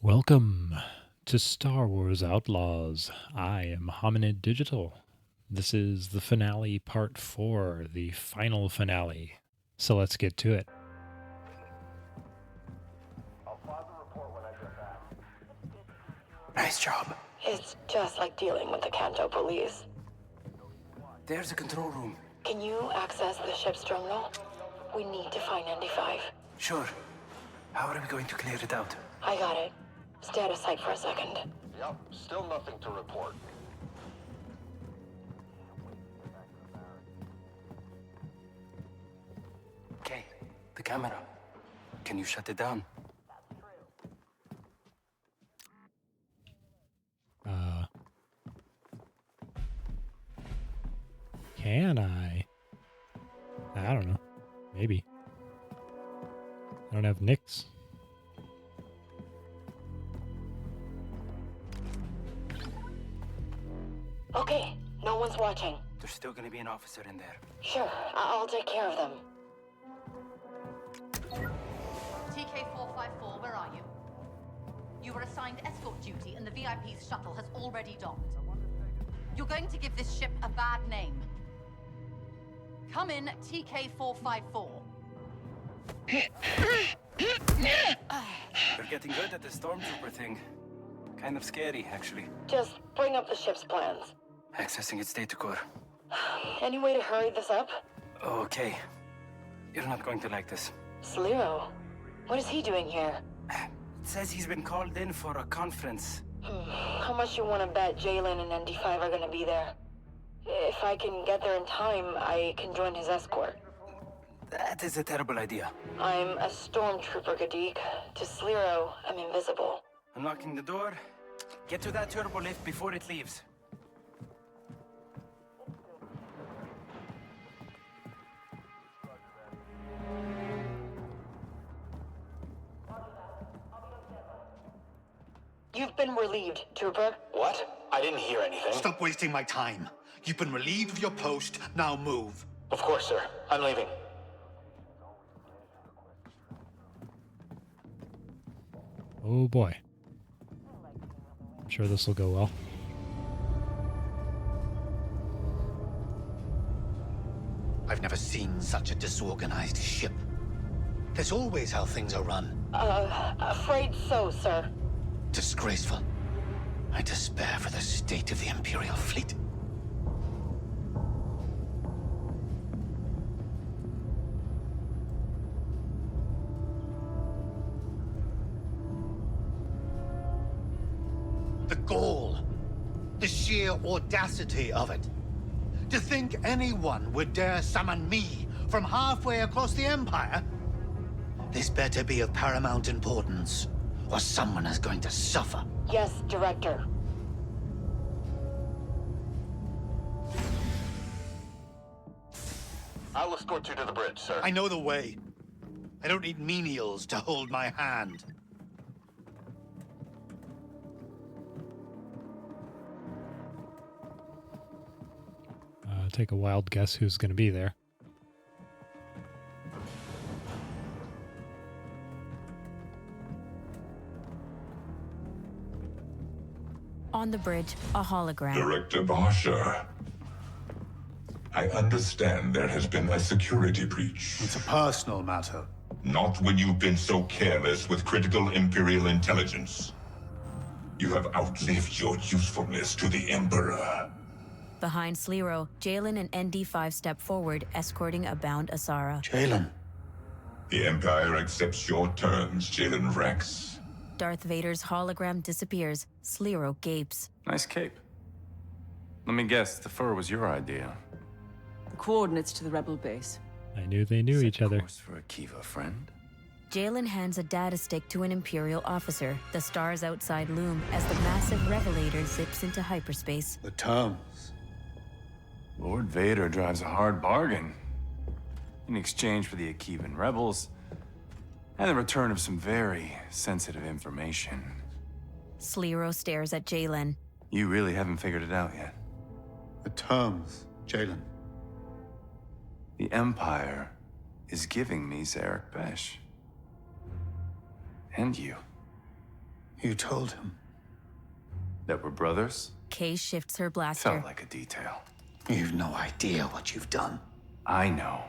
Welcome to Star Wars Outlaws. I am Hominid Digital. This is the finale, part 4, the final finale. So let's get to it. I'll file the report when I get back. Nice job. It's just like dealing with the Canto police. There's a control room. Can you access the ship's terminal? We need to find ND-5. Sure. How are we going to clear it out? I got it. Stay out of sight for a second. Yep, still nothing to report. Okay, the camera. Can you shut it down? Can I? I don't know. Maybe. I don't have Nix. Okay, no one's watching. There's still gonna be an officer in there. Sure, I'll take care of them. TK-454, where are you? You were assigned escort duty and the VIP's shuttle has already docked. You're going to give this ship a bad name. Come in, TK-454. They're getting good at the Stormtrooper thing. Kind of scary, actually. Just bring up the ship's plans. Accessing its data core. Any way to hurry this up? Okay. You're not going to like this. Sliro? What is he doing here? It says he's been called in for a conference. How much you want to bet Jaylen and ND-5 are gonna be there? If I can get there in time, I can join his escort. That is a terrible idea. I'm a Stormtrooper, Gedeek. To Sliro, I'm invisible. Unlocking the door. Get to that turbo lift before it leaves. You've been relieved, Trooper. What? I didn't hear anything. Stop wasting my time. You've been relieved of your post, now move. Of course, sir. I'm leaving. Oh boy. I'm sure this will go well. I've never seen such a disorganized ship. That's always how things are run. Afraid so, sir. Disgraceful. I despair for the state of the Imperial fleet. The gall, the sheer audacity of it. To think anyone would dare summon me from halfway across the Empire? This better be of paramount importance, or someone is going to suffer. Yes, Director. I'll escort you to the bridge, sir. I know the way. I don't need menials to hold my hand. Take a wild guess who's going to be there. On the bridge, a hologram. Director Basha, I understand there has been a security breach. It's a personal matter. Not when you've been so careless with critical Imperial intelligence. You have outlived your usefulness to the Emperor. Behind Sliro, Jaylen and ND-5 step forward, escorting a bound Asara. Jaylen. The Empire accepts your terms, Jaylen Rex. Darth Vader's hologram disappears. Sliro gapes. Nice cape. Let me guess, the fur was your idea. The coordinates to the rebel base. I knew they knew each other. Course for Akiva, friend. Jaylen hands a data stick to an Imperial officer. The stars outside loom as the massive Revalator zips into hyperspace. The terms. Lord Vader drives a hard bargain. In exchange for the Akivan rebels, and the return of some very sensitive information. Sliro stares at Jaylen. You really haven't figured it out yet. The terms, Jaylen. The Empire is giving me Zerek Besh. And you. You told him. That we're brothers? Kay shifts her blaster. Felt like a detail. You've no idea what you've done. I know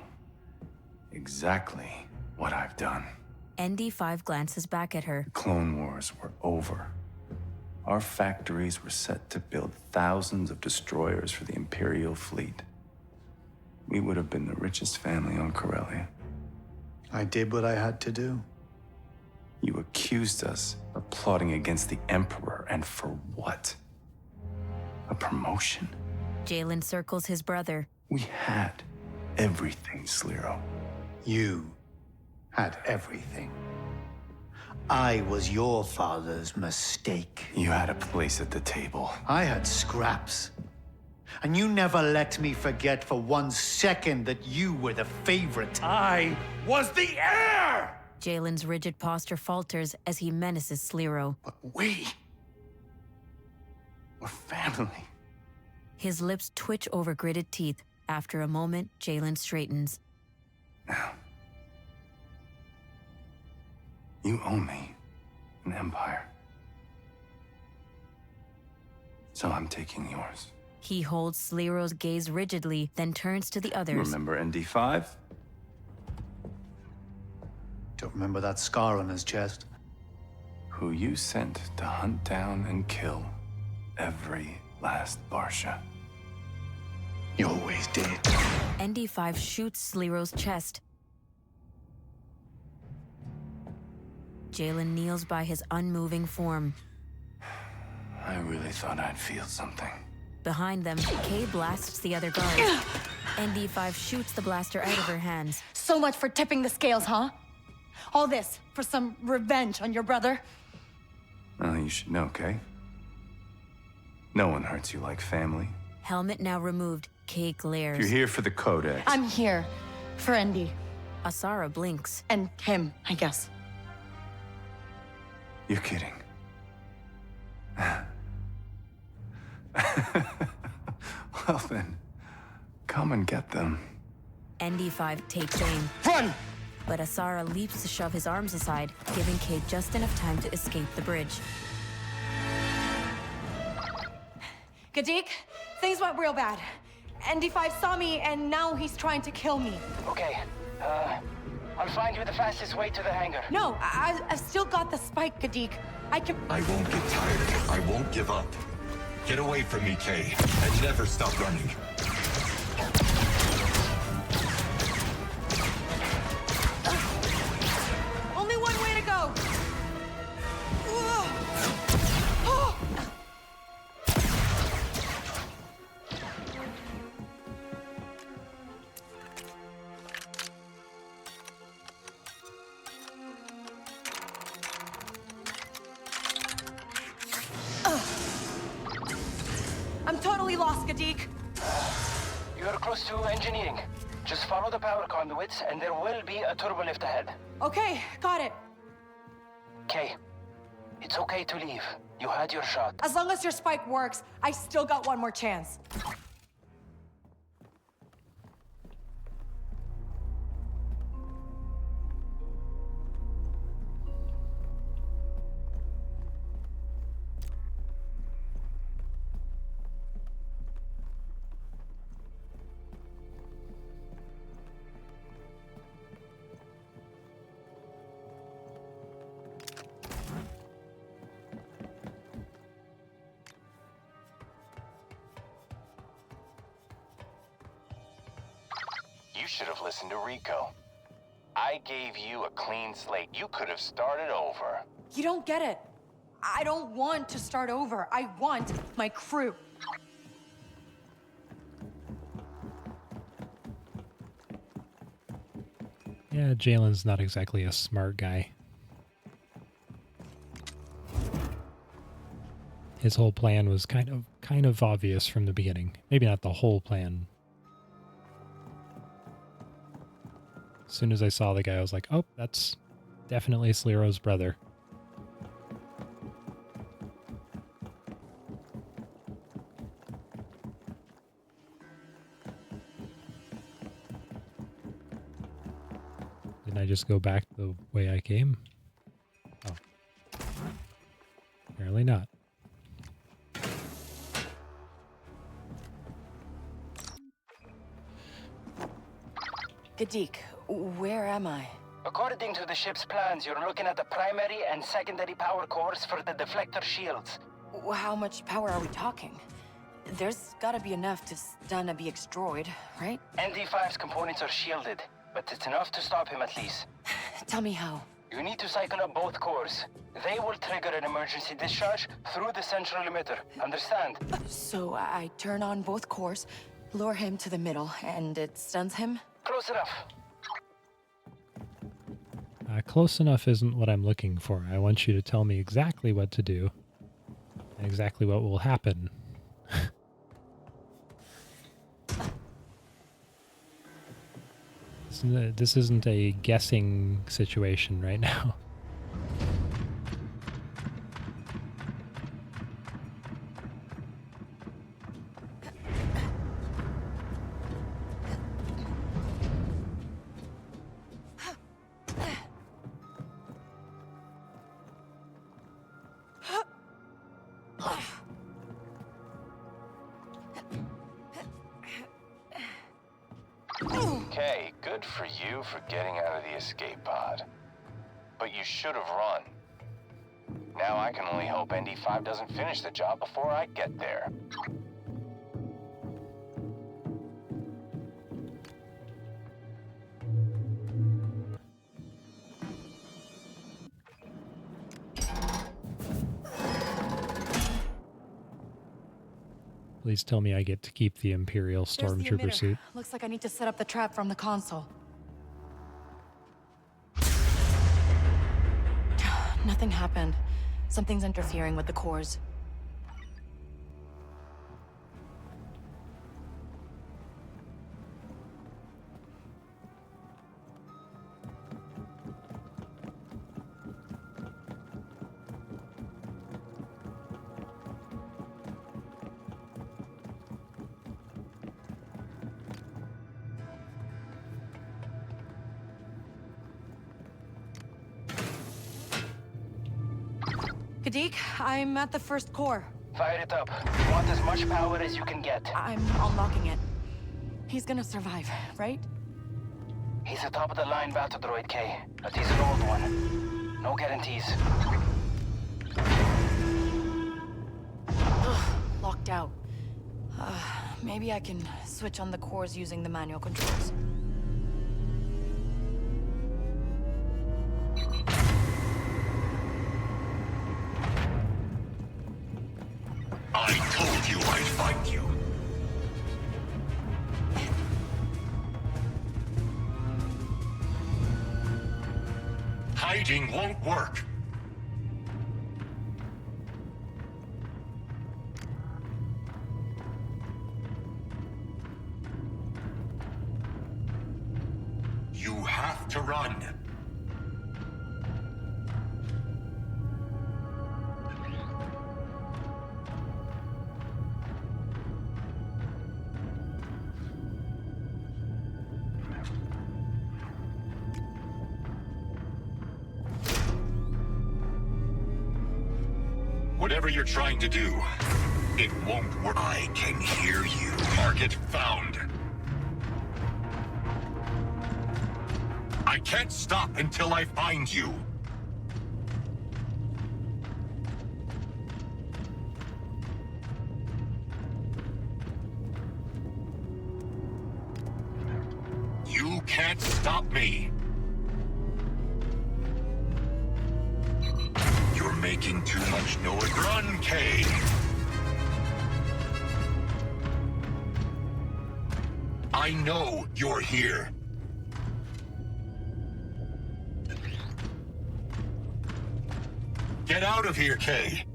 exactly what I've done. ND-5 glances back at her. The Clone Wars were over. Our factories were set to build thousands of destroyers for the Imperial fleet. We would have been the richest family on Corellia. I did what I had to do. You accused us of plotting against the Emperor, and for what? A promotion? Jaylen circles his brother. We had everything, Sliro. You had everything. I was your father's mistake. You had a place at the table. I had scraps. And you never let me forget for 1 second that you were the favorite. I was the heir! Jaylen's rigid posture falters as he menaces Sliro. But we're family. His lips twitch over gritted teeth. After a moment, Jaylen straightens. Now, you owe me an empire. So I'm taking yours. He holds Sliro's gaze rigidly, then turns to the others. Remember ND-5? Don't remember that scar on his chest. Who you sent to hunt down and kill every last Barsha. You always did. ND-5 shoots Sliro's chest. Jaylen kneels by his unmoving form. I really thought I'd feel something. Behind them, Kay blasts the other guard. ND-5 shoots the blaster out of her hands. So much for tipping the scales, huh? All this for some revenge on your brother? Well, you should know, Kay. No one hurts you like family. Helmet now removed, Kay glares. You're here for the codex. I'm here for ND. Asara blinks. And him, I guess. You're kidding. Well then, come and get them. ND-5 takes aim. Run! But Asara leaps to shove his arms aside, giving Kay just enough time to escape the bridge. Gedeek, things went real bad. ND-5 saw me, and now he's trying to kill me. Okay, I'll find you the fastest way to the hangar. No, I've still got the spike, Gedeek. I won't get tired. I won't give up. Get away from me, Kay, and never stop running. Only one way to go. I'm totally lost, Gedeek. You're close to engineering. Just follow the power conduits, and there will be a turbolift ahead. Okay, got it. Kay, it's okay to leave. You had your shot. As long as your spike works, I still got one more chance. You should have listened to Riko. I gave you a clean slate. You could have started over. You don't get it. I don't want to start over. I want my crew. Yeah, Jaylen's not exactly a smart guy. His whole plan was kind of obvious from the beginning. Maybe not the whole plan. As soon as I saw the guy, I was like, oh, that's definitely Sliro's brother. Didn't I just go back the way I came? Oh. Apparently not. Gedeek, where am I? According to the ship's plans, you're looking at the primary and secondary power cores for the deflector shields. How much power are we talking? There's gotta be enough to stun a BX droid, right? ND-5's components are shielded, but it's enough to stop him at least. Tell me how. You need to cycle up both cores. They will trigger an emergency discharge through the central emitter. Understand? So I turn on both cores, lure him to the middle, and it stuns him? Close enough. Close enough isn't what I'm looking for. I want you to tell me exactly what to do and exactly what will happen. This isn't a guessing situation right now. Okay, good for you for getting out of the escape pod. But you should have run. Now I can only hope ND-5 doesn't finish the job before I get there. Please tell me I get to keep the Imperial There's the Stormtrooper emitter. suit. Looks like I need to set up the trap from the console. Nothing happened. Something's interfering with the cores. Gedeek, I'm at the first core. Fire it up. You want as much power as you can get. I'm unlocking it. He's gonna survive, right? He's a top-of-the-line battle droid, K, but he's an old one. No guarantees. Ugh, locked out. Maybe I can switch on the cores using the manual controls. I told you I'd find you. Hiding won't work. You have to run. Whatever you're trying to do, it won't work. I can hear you. Target found. I can't stop until I find you. You can't stop me. You're making too much noise. Run, Kay! I know you're here. Get out of here, Kay!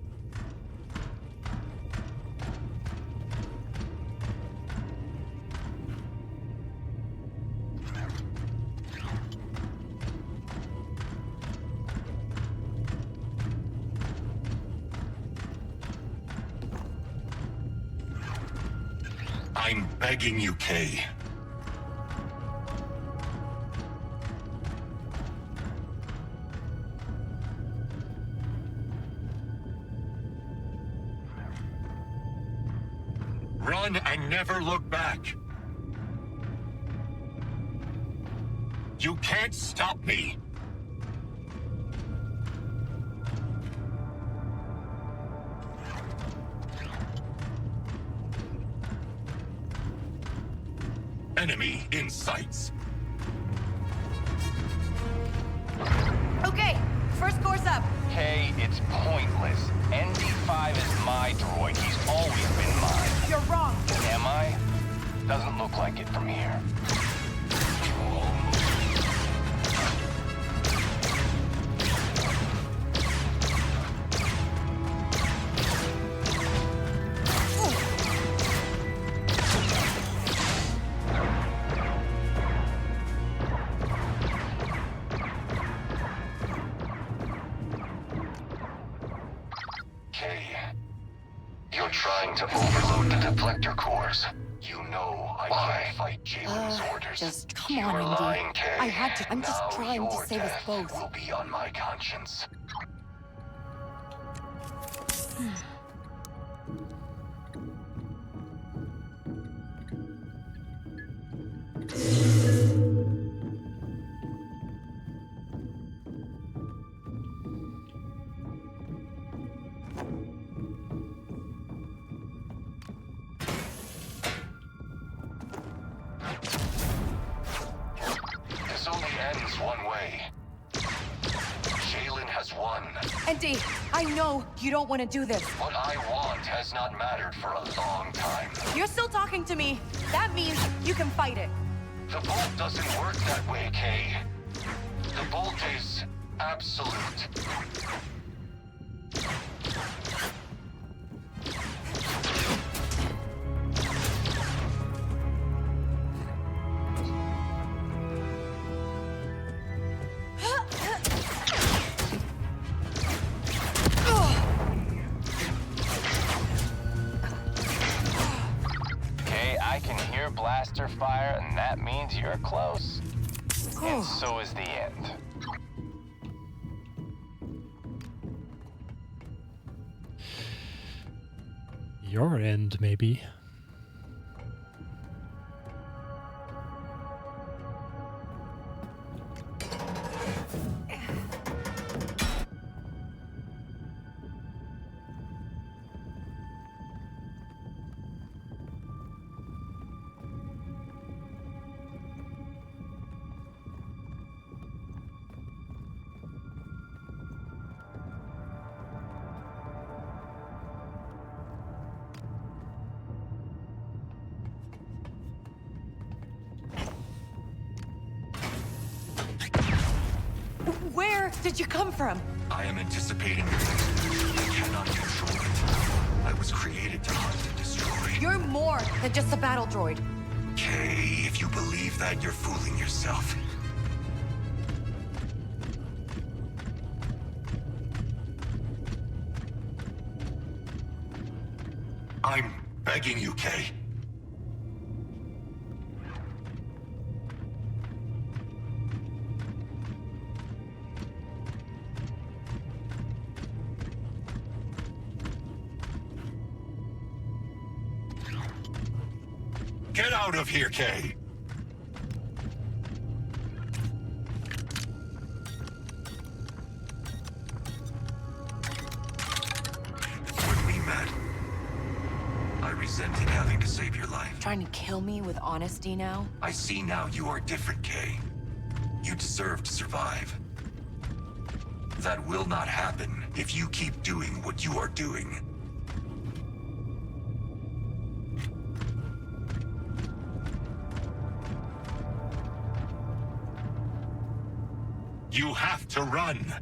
I'm begging you, Kay. Run and never look back. You can't stop me. Enemy in sights. Okay, first course up. Okay, it's pointless. ND-5 is my droid. He's always been mine. You're wrong. Am I? Doesn't look like it from here. You're trying to overload the deflector cores. You know I can't fight Jaylen's orders. Just come You're on, ND. lying, Kay. I had to. I'm just Now trying to your save us death both. will be on my conscience. This only ends one way. Jaylen has won. ND, I know you don't want to do this. What I want has not mattered for a long time. You're still talking to me. That means you can fight it. The bolt doesn't work that way, Kay. The bolt is absolute. I can hear blaster fire, and that means you're close. And so is the end. Your end, maybe. Where did you come from? I am anticipating your movement. I cannot control it. I was created to hunt and destroy. You're more than just a battle droid. Kay, if you believe that, you're fooling yourself. I'm begging you, Kay. Get out of here, Kay! When we met, I resented having to save your life. Trying to kill me with honesty now? I see now you are different, Kay. You deserve to survive. That will not happen if you keep doing what you are doing. You have to run!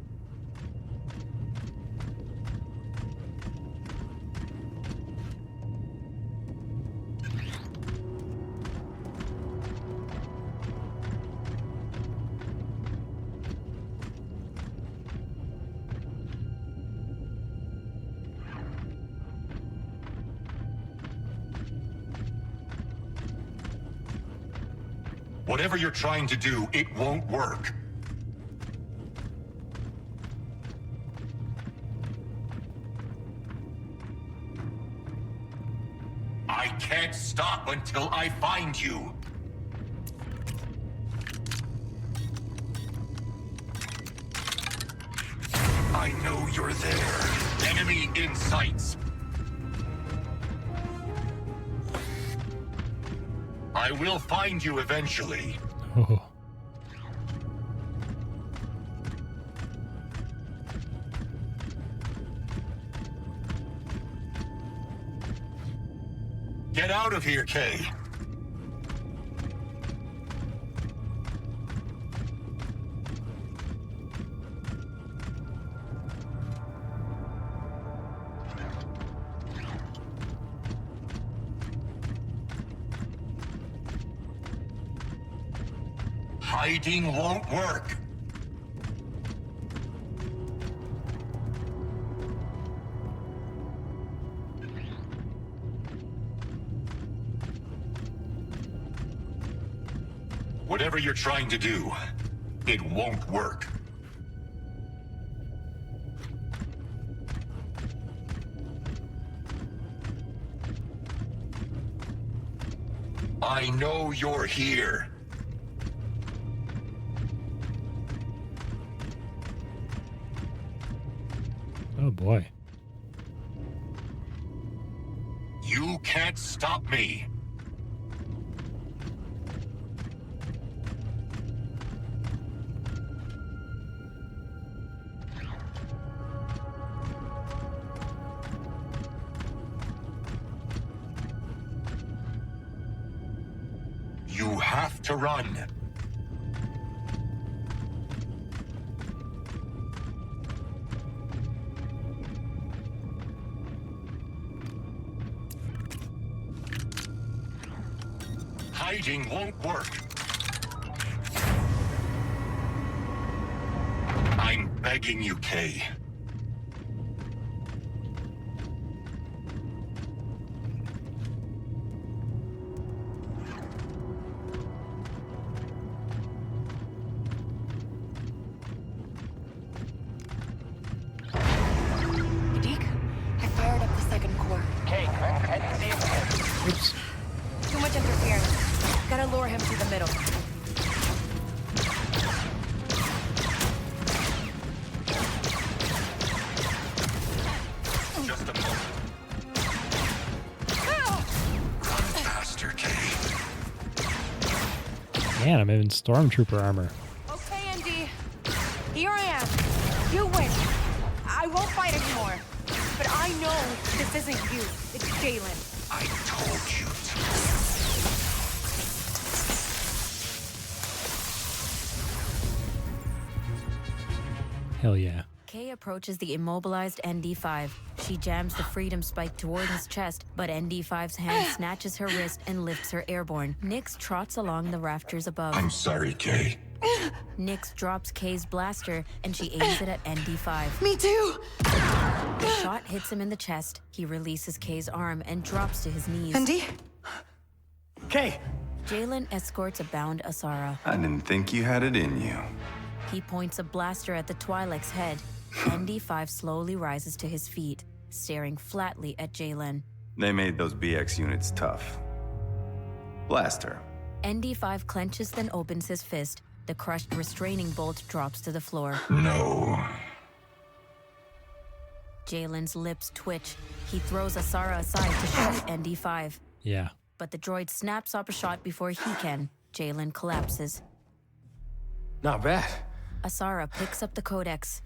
Whatever you're trying to do, it won't work. I can't stop until I find you. I know you're there. Enemy in sight. I will find you eventually. Oh. Get out of here, Kay. Hiding won't work. Whatever you're trying to do, it won't work. I know you're here. Oh boy. You can't stop me. You have to run. Hiding won't work. I'm begging you, Kay. Gedeek, I fired up the second core. Kay, I didn't see him. Oops. Too much interference. Gotta lure him through the middle. Just a moment. Run faster, Kay. Man, I'm in Stormtrooper armor. Okay, ND. Here I am. You win. I won't fight anymore. But I know this isn't you. It's Jaylen. I told you to. Hell yeah. Kay approaches the immobilized ND-5. She jams the freedom spike toward his chest, but ND-5's hand snatches her wrist and lifts her airborne. Nyx trots along the rafters above. I'm sorry, Kay. Nyx drops Kay's blaster, and she aims it at ND-5. Me too! The shot hits him in the chest. He releases Kay's arm and drops to his knees. ND? Kay! Jaylen escorts a bound Asara. I didn't think you had it in you. He points a blaster at the Twi'lek's head. ND-5 slowly rises to his feet, staring flatly at Jaylen. They made those BX units tough. Blast her. ND-5 clenches, then opens his fist. The crushed restraining bolt drops to the floor. No. Jaylen's lips twitch. He throws Asara aside to shoot ND-5. Yeah. But the droid snaps up a shot before he can. Jaylen collapses. Not bad. Asara picks up the codex.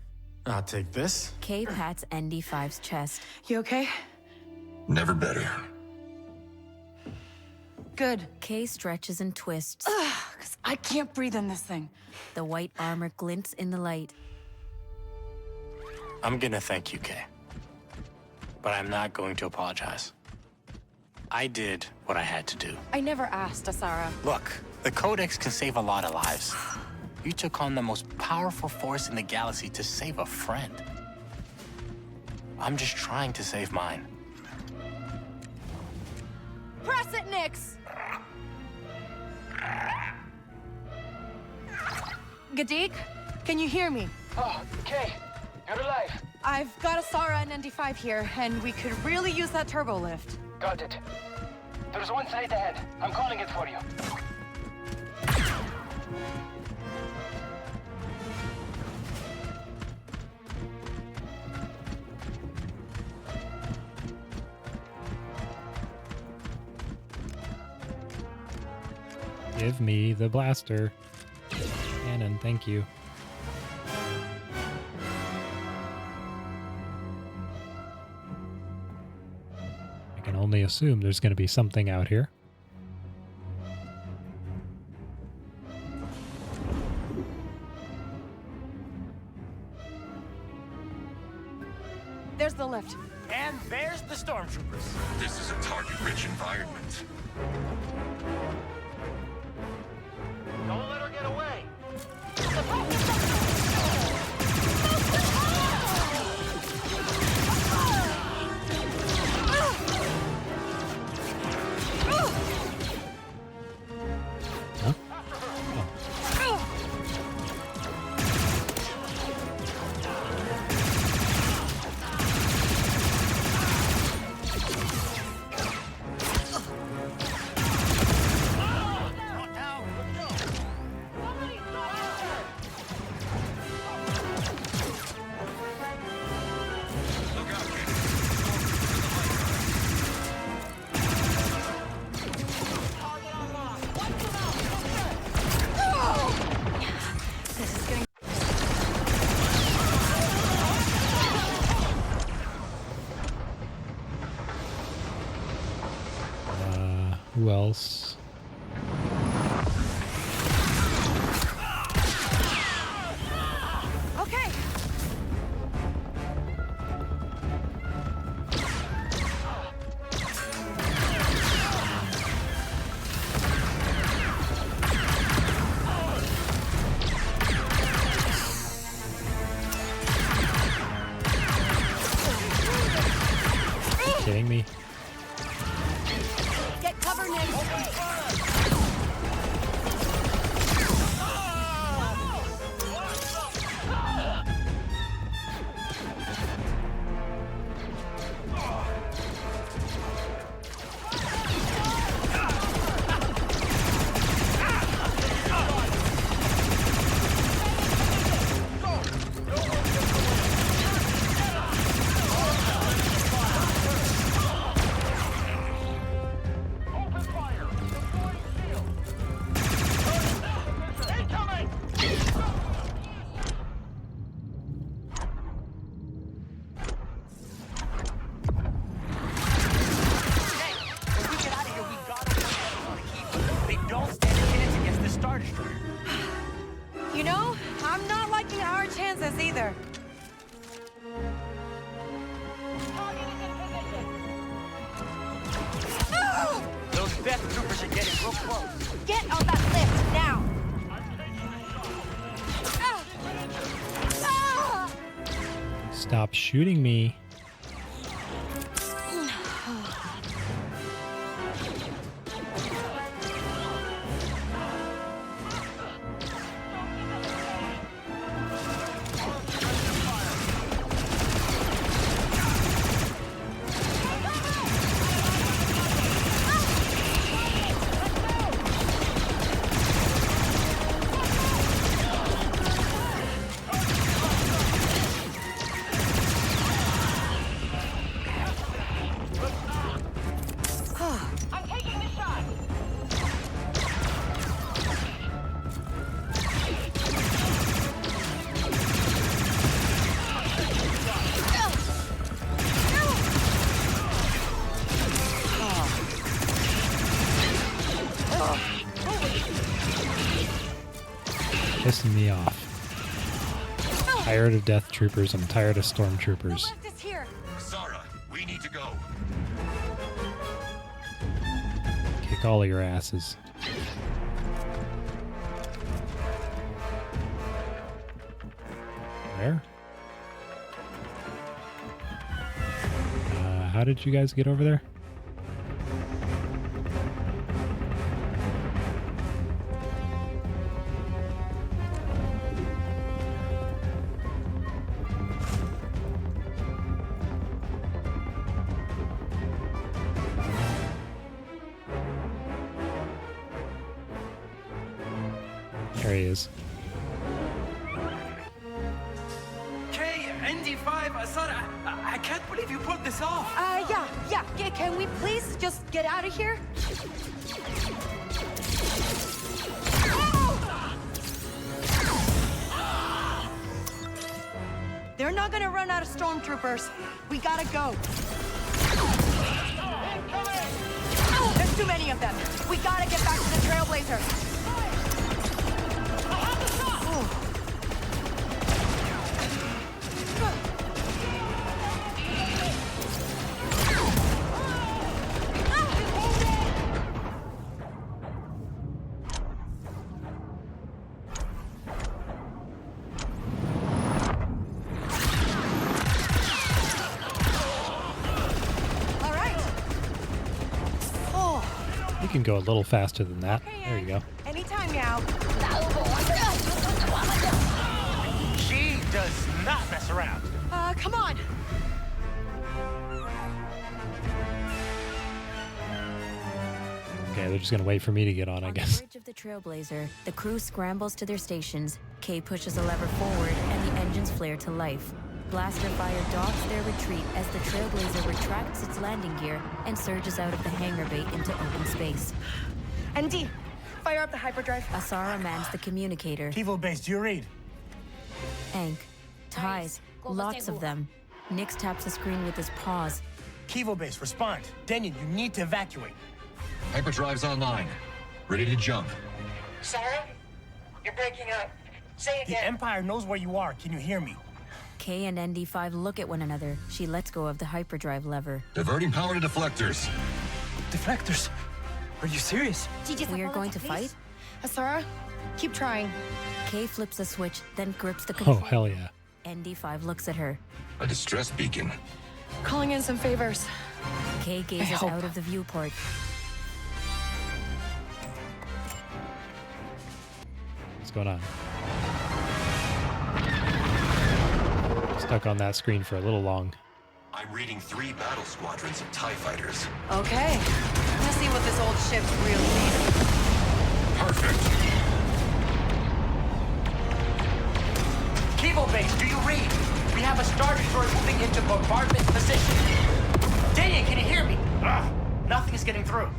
I'll take this. Kay pats ND-5's chest. You okay? Never better. Good. Kay stretches and twists. 'Cause I can't breathe in this thing. The white armor glints in the light. I'm gonna thank you, Kay. But I'm not going to apologize. I did what I had to do. I never asked, Asara. Look, the Codex can save a lot of lives. You took on the most powerful force in the galaxy to save a friend. I'm just trying to save mine. Press it, Nyx! Gedeek, can you hear me? Oh, Kay, you're alive. I've got Asara and ND-5 here, and we could really use that turbo lift. Got it. There's one straight ahead. I'm calling it for you. Give me the blaster. Cannon, thank you. I can only assume there's going to be something out here. There's the lift. And there's the Stormtroopers. This is a target-rich environment. Don't let her get away. Huh? Who else? Okay. Kidding me? Get cover, Nick. You know, I'm not liking our chances either. Those Death Troopers are getting real close. Get on that lift now. Stop shooting me. Pissing me off. Tired of death troopers. I'm tired of stormtroopers. The lift is here. Asara, we need to go. Kick all of your asses. Where? How did you guys get over there? There he is. ND-5, Asara, I can't believe you pulled this off. Yeah. Can we please just get out of here? They're not gonna run out of stormtroopers. We gotta go. There's too many of them. We gotta get back to the Trailblazer. You can go a little faster than that. There you go. Anytime now. She does not mess around. Come on. Okay, they're just gonna wait for me to get on, I guess. On the bridge of the Trailblazer, the crew scrambles to their stations. Kay pushes a lever forward, and the engines flare to life. Blaster fire dogs their retreat as the Trailblazer retracts its landing gear and surges out of the hangar bay into open space. ND, fire up the hyperdrive. Asara mans the communicator. Kivo base, do you read? Ank. Ties. Lots of them. Nix taps the screen with his paws. Kivo base, respond. Daniel, you need to evacuate. Hyperdrive's online. Ready to jump. Sarah? You're breaking up. Say it again. The Empire knows where you are. Can you hear me? Kay and ND-5 look at one another. She lets go of the hyperdrive lever. Diverting power to deflectors. Deflectors? Are you serious? We are going to fight? Asara, keep trying. Kay flips a switch, then grips the Oh, control. hell yeah. ND-5 looks at her. A distress beacon. Calling in some favors. Kay gazes out of the viewport. What's going on? Stuck on that screen for a little long. I'm reading 3 battle squadrons of TIE fighters. Okay. Let's see what this old ship's really made of. Perfect. Kivo base, do you read? We have a Star Destroyer moving into bombardment position. Daniel, can you hear me? Nothing is getting through.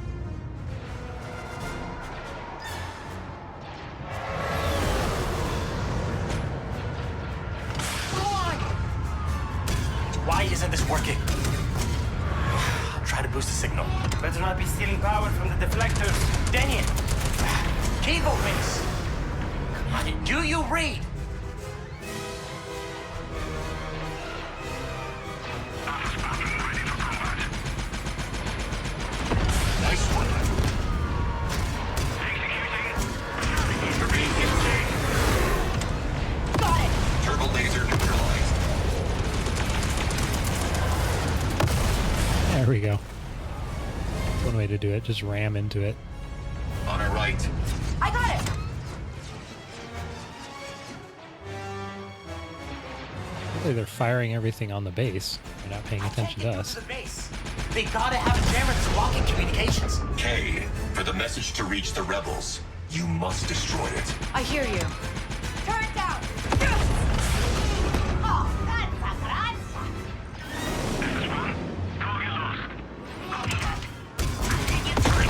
Why isn't this working? I'll try to boost the signal. Better not be stealing power from the deflectors. Daniel! Kivo base! Come on, do you read? Nice one. Got it! Turbolaser neutralized. There we go. That's one way to do it. Just ram into it. On our right. I got it! Hopefully they're firing everything on the base. They're not paying attention to us. The base. They gotta have a jammer that's blocking communications. K, for the message to reach the rebels, you must destroy it. I hear you. Turn it down! Oh, that's a grandson!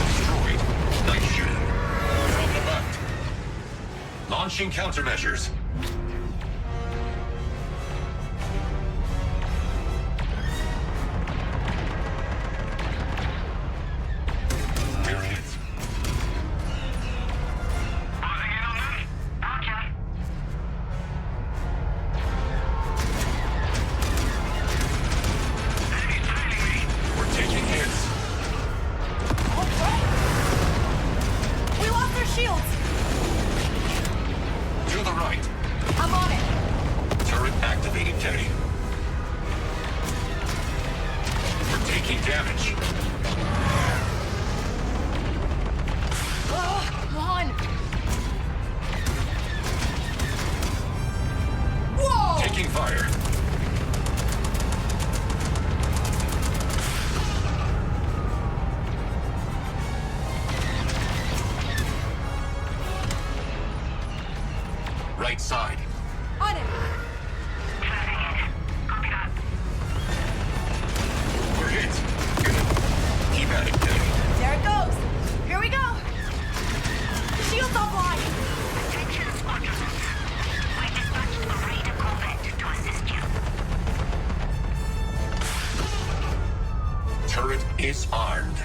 Destroyed. Nice shooting. From the left. Launching countermeasures. We're hit. We're taking hits. We lost their shields! To the right. I'm on it! Turret activated, Teddy. We're taking damage. One! Whoa! Taking fire. right side. On it! We're hit. Good. Keep at it, Kay. There it goes! Here we go! Shields offline! Attention, squadron. We dispatched the Raider corvette to assist you. Turret is armed.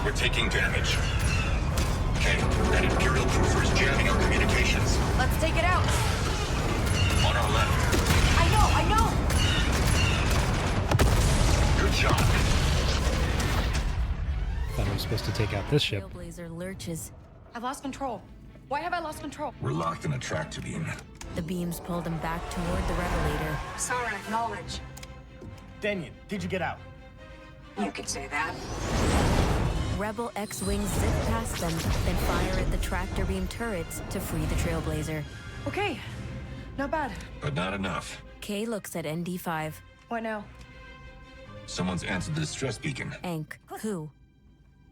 We're taking damage. Okay, that Imperial cruiser is jamming our communications. Let's take it out! On our left. I know! Good job. Thought I was supposed to take out this ship. Trailblazer lurches. I've lost control. Why have I lost control? We're locked in a tractor beam. The beams pulled him back toward the Revelator. Asara, acknowledge. Daniel, did you get out? You could say that. Rebel X-Wings zip past them, then fire at the tractor beam turrets to free the Trailblazer. Okay. Not bad. But not enough. Kay looks at ND-5. What now? Someone's answered the distress beacon. Ankh, who?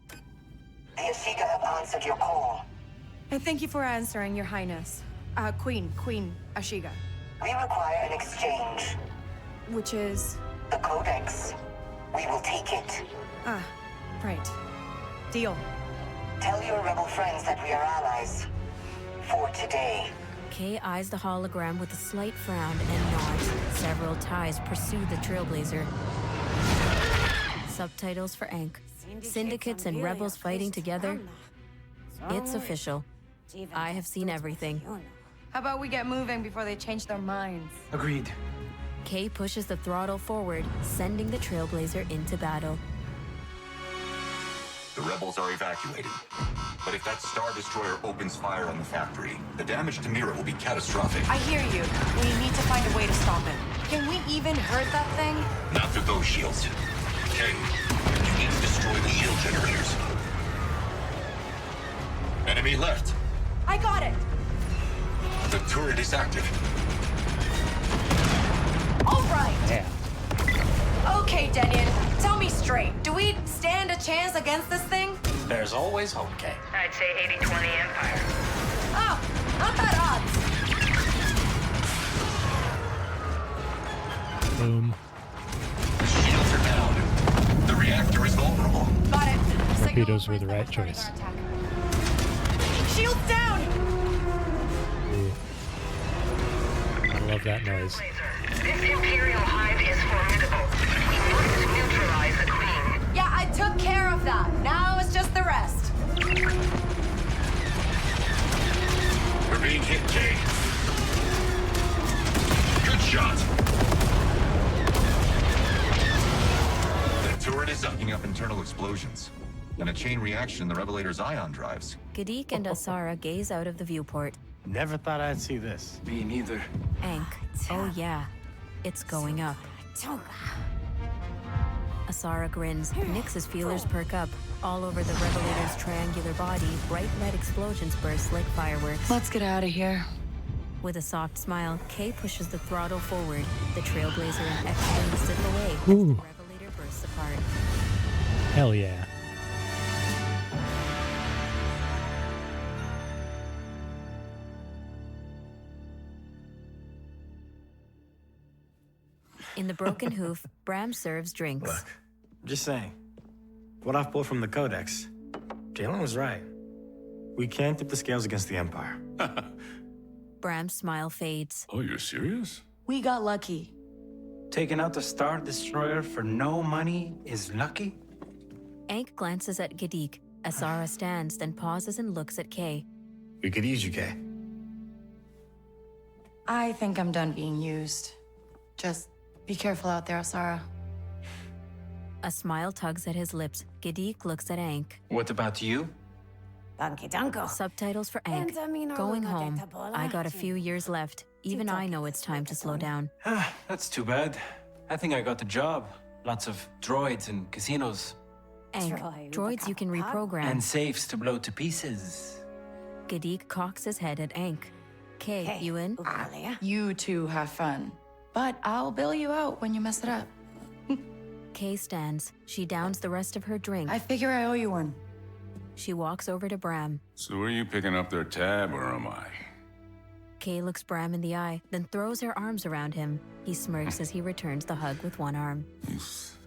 The Asiga have answered your call. And thank you for answering, Your Highness. Queen Ashiga. We require an exchange. Which is? The codex. We will take it. Ah, right. Deal. Tell your rebel friends that we are allies. For today. Kay eyes the hologram with a slight frown and nods. Several ties pursue the Trailblazer. Subtitles for Ankh. Syndicates and rebels fighting together. It's official. I have seen everything. How about we get moving before they change their minds? Agreed. Kay pushes the throttle forward, sending the Trailblazer into battle. The rebels are evacuated. But if that Star Destroyer opens fire on the factory, the damage to Mira will be catastrophic. I hear you. We need to find a way to stop it. Can we even hurt that thing? Not through those shields. Okay, you need to destroy the shield generators. Enemy left. I got it! The turret is active. All right! Yeah. Okay, Denyon. Tell me straight. Do we stand a chance against this thing? There's always hope, Kay. I'd say 80-20 Empire. Oh, not bad odds. Boom. The shields are down. The reactor is vulnerable. Got it. Torpedoes were the right choice. Shields down! Ooh. I love that noise. This Imperial hive is formidable. We must neutralize the Queen. Yeah, I took care of that. Now it's just the rest. We're being hit, Kay. Good shot. The turret is sucking up internal explosions. And a chain reaction in the Revelator's ion drives. Gedeek and Asara gaze out of the viewport. Never thought I'd see this. Me neither. Ankh. Oh yeah. It's going up. Asara grins. Nyx's feelers perk up. All over the Revelator's triangular body, bright red explosions burst like fireworks. Let's get out of here. With a soft smile, Kay pushes the throttle forward. The Trailblazer and X-Wing slip away as Ooh. the Revelator bursts apart. Hell yeah. In the broken hoof, Bram serves drinks. Look, just saying. What I've pulled from the codex, Jaylen was right. We can't tip the scales against the Empire. Bram's smile fades. Oh, you're serious? We got lucky. Taking out the Star Destroyer for no money is lucky? Ankh glances at Gedeek. Asara stands, then pauses and looks at Kay. We could use you, Kay. I think I'm done being used. Just be careful out there, Asara. A smile tugs at his lips. Gedeek looks at Ankh. What about you? Subtitles for Ankh. Going home. I got a few years left. Even I know it's time to slow down. That's too bad. I think I got the job. Lots of droids and casinos. Ankh, droids you can reprogram. And safes to blow to pieces. Gedeek cocks his head at Ankh. Kay, you in? You two have fun. But I'll bail you out when you mess it up. Kay stands. She downs the rest of her drink. I figure I owe you one. She walks over to Bram. So are you picking up their tab, or am I? Kay looks Bram in the eye, then throws her arms around him. He smirks as he returns the hug with one arm. You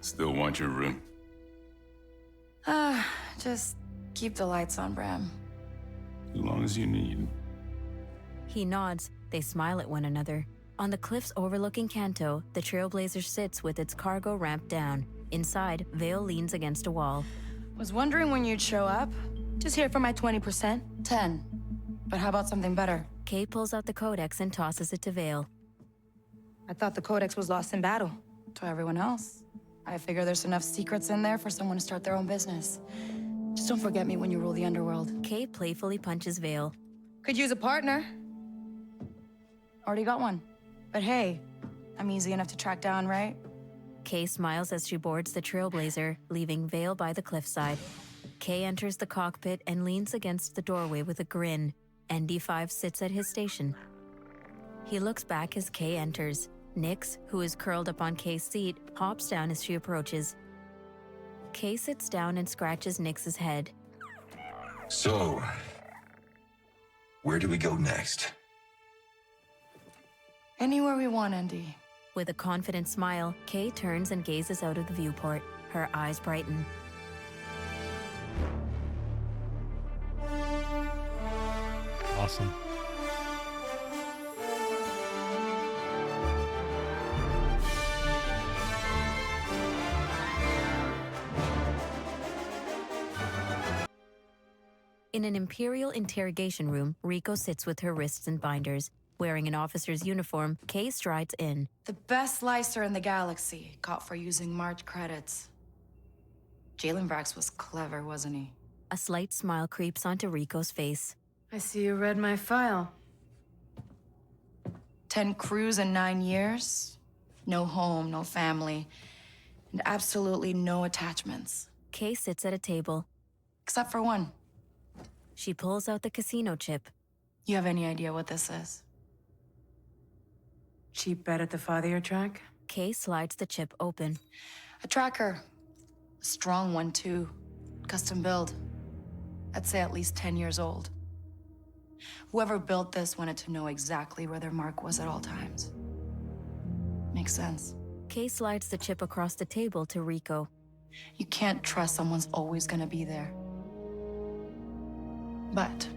still want your room? Just keep the lights on, Bram. As long as you need. He nods. They smile at one another. On the cliffs overlooking Canto, the Trailblazer sits with its cargo ramped down. Inside, Vail leans against a wall. Was wondering when you'd show up. Just here for my 20%. 10. But how about something better? Kay pulls out the codex and tosses it to Vail. I thought the codex was lost in battle. To everyone else. I figure there's enough secrets in there for someone to start their own business. Just don't forget me when you rule the underworld. Kay playfully punches Vail. Could use a partner. Already got one. But hey, I'm easy enough to track down, right? Kay smiles as she boards the Trailblazer, leaving Vail by the cliffside. Kay enters the cockpit and leans against the doorway with a grin. ND-5 sits at his station. He looks back as Kay enters. Nix, who is curled up on Kay's seat, hops down as she approaches. Kay sits down and scratches Nix's head. So, where do we go next? Anywhere we want, ND. With a confident smile, Kay turns and gazes out of the viewport. Her eyes brighten. Awesome. In an imperial interrogation room, Riko sits with her wrists in binders. Wearing an officer's uniform, Kay strides in. The best slicer in the galaxy, caught for using March credits. Jaylen Brax was clever, wasn't he? A slight smile creeps onto Riko's face. I see you read my file. 10 crews in 9 years. No home, no family, and absolutely no attachments. Kay sits at a table. Except for one. She pulls out the casino chip. You have any idea what this is? Cheap bet at the father track? Kay slides the chip open. A tracker. A strong one, too. Custom build. I'd say at least 10 years old. Whoever built this wanted to know exactly where their mark was at all times. Makes sense. Kay slides the chip across the table to Riko. You can't trust someone's always gonna be there. But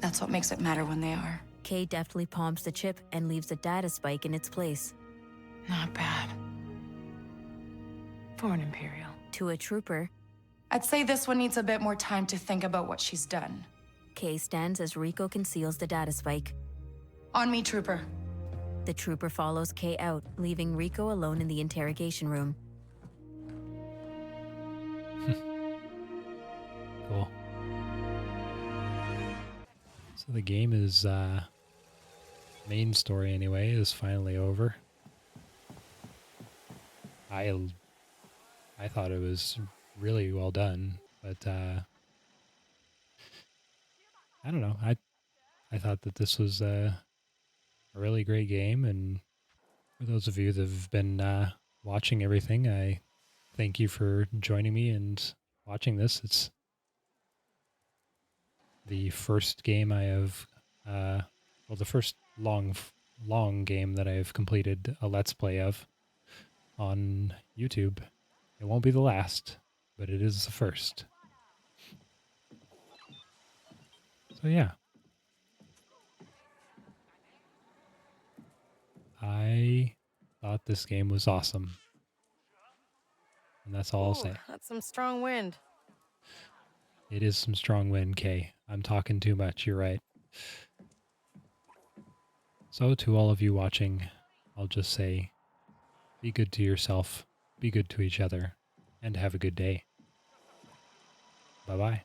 that's what makes it matter when they are. Kay deftly palms the chip and leaves a data spike in its place. Not bad. For an Imperial. To a trooper. I'd say this one needs a bit more time to think about what she's done. Kay stands as Riko conceals the data spike. On me, trooper. The trooper follows Kay out, leaving Riko alone in the interrogation room. Cool. So the game is, main story anyway, is finally over. I thought it was really well done, but, I don't know. I thought that this was a really great game, and for those of you that have been watching everything, I thank you for joining me and watching this. It's the first game I have, the first long game that I've completed a Let's Play of on YouTube. It won't be the last, but it is the first. So yeah. I thought this game was awesome. And that's all I'll say. That's some strong wind. It is some strong wind, Kay. I'm talking too much, you're right. So to all of you watching, I'll just say, be good to yourself, be good to each other, and have a good day. Bye-bye.